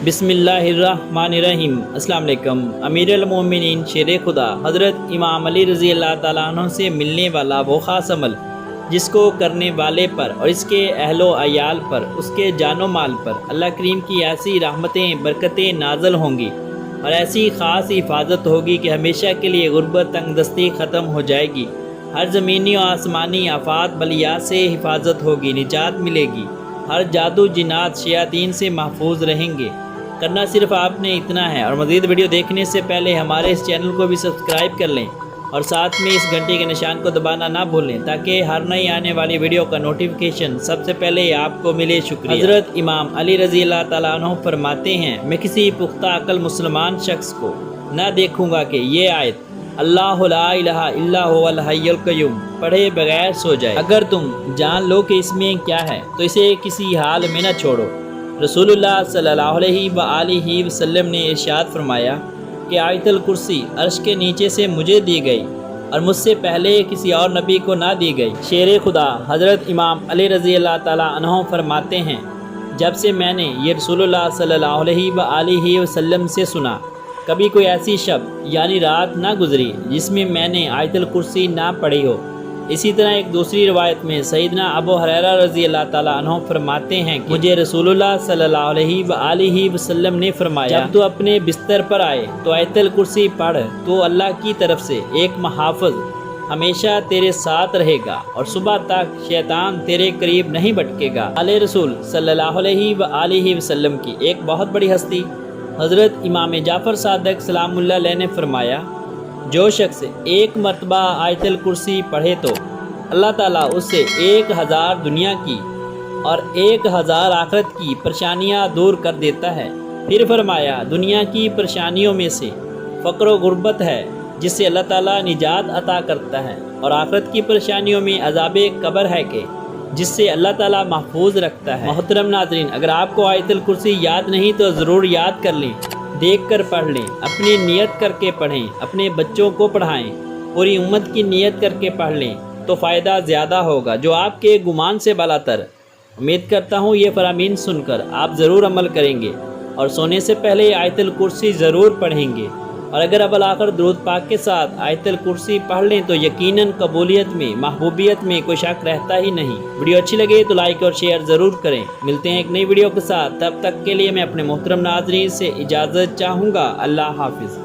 بسم اللہ الرحمن الرحیم۔ السلام علیکم۔ امیر المومنین شیر خدا حضرت امام علی رضی اللہ تعالیٰ عنہ سے ملنے والا وہ خاص عمل جس کو کرنے والے پر اور اس کے اہل و عیال پر، اس کے جان و مال پر اللہ کریم کی ایسی رحمتیں برکتیں نازل ہوں گی اور ایسی خاص حفاظت ہوگی کہ ہمیشہ کے لیے غربت تنگ دستی ختم ہو جائے گی، ہر زمینی و آسمانی آفات بلیات سے حفاظت ہوگی، نجات ملے گی، ہر جادو جنات شیاطین سے محفوظ رہیں گے۔ کرنا صرف آپ نے اتنا ہے، اور مزید ویڈیو دیکھنے سے پہلے ہمارے اس چینل کو بھی سبسکرائب کر لیں اور ساتھ میں اس گھنٹی کے نشان کو دبانا نہ بھولیں تاکہ ہر نئی آنے والی ویڈیو کا نوٹیفیکیشن سب سے پہلے آپ کو ملے۔ شکریہ۔ حضرت امام علی رضی اللہ تعالیٰ عنہ فرماتے ہیں، میں کسی پختہ عقل مسلمان شخص کو نہ دیکھوں گا کہ یہ آیت اللہ لا الہ الا هو الحی القیوم پڑھے بغیر سو جائے۔ اگر تم جان لو کہ اس میں کیا ہے تو اسے کسی حال میں نہ چھوڑو۔ رسول اللہ صلی اللہ علیہ وآلہ وسلم نے ارشاد فرمایا کہ آیت الکرسی عرش کے نیچے سے مجھے دی گئی اور مجھ سے پہلے کسی اور نبی کو نہ دی گئی۔ شیر خدا حضرت امام علی رضی اللہ تعالیٰ عنہ فرماتے ہیں، جب سے میں نے یہ رسول اللہ صلی اللہ علیہ وآلہ وسلم سے سنا، کبھی کوئی ایسی شب یعنی رات نہ گزری جس میں میں نے آیت الکرسی نہ پڑھی ہو۔ اسی طرح ایک دوسری روایت میں سیدنا ابو ہریرہ رضی اللہ تعالیٰ عنہ فرماتے ہیں کہ مجھے رسول اللہ صلی اللہ علیہ وآلہ وسلم نے فرمایا، جب تو اپنے بستر پر آئے تو آیت الکرسی پڑھ، تو اللہ کی طرف سے ایک محافظ ہمیشہ تیرے ساتھ رہے گا اور صبح تک شیطان تیرے قریب نہیں بھٹکے گا۔ علیہ رسول صلی اللہ علیہ وآلہ وسلم کی ایک بہت بڑی ہستی حضرت امام جعفر صادق سلام اللہ علیہ نے فرمایا، جو شخص ایک مرتبہ آیت الکرسی پڑھے تو اللہ تعالیٰ اس سے 1000 دنیا کی اور 1000 آخرت کی پریشانیاں دور کر دیتا ہے۔ پھر فرمایا، دنیا کی پریشانیوں میں سے فقر و غربت ہے جس سے اللہ تعالیٰ نجات عطا کرتا ہے، اور آخرت کی پریشانیوں میں عذاب قبر ہے کہ جس سے اللہ تعالیٰ محفوظ رکھتا ہے۔ محترم ناظرین، اگر آپ کو آیت الکرسی یاد نہیں تو ضرور یاد کر لیں، دیکھ کر پڑھ لیں، اپنی نیت کر کے پڑھیں، اپنے بچوں کو پڑھائیں، پوری امت کی نیت کر کے پڑھ لیں تو فائدہ زیادہ ہوگا جو آپ کے گمان سے بالا تر۔ امید کرتا ہوں یہ فرامین سن کر آپ ضرور عمل کریں گے اور سونے سے پہلے آیت الکرسی ضرور پڑھیں گے، اور اگر اول آخر درود پاک کے ساتھ آیت الکرسی پڑھ لیں تو یقیناً قبولیت میں محبوبیت میں کوئی شک رہتا ہی نہیں۔ ویڈیو اچھی لگے تو لائک اور شیئر ضرور کریں۔ ملتے ہیں ایک نئی ویڈیو کے ساتھ، تب تک کے لیے میں اپنے محترم ناظرین سے اجازت چاہوں گا۔ اللہ حافظ۔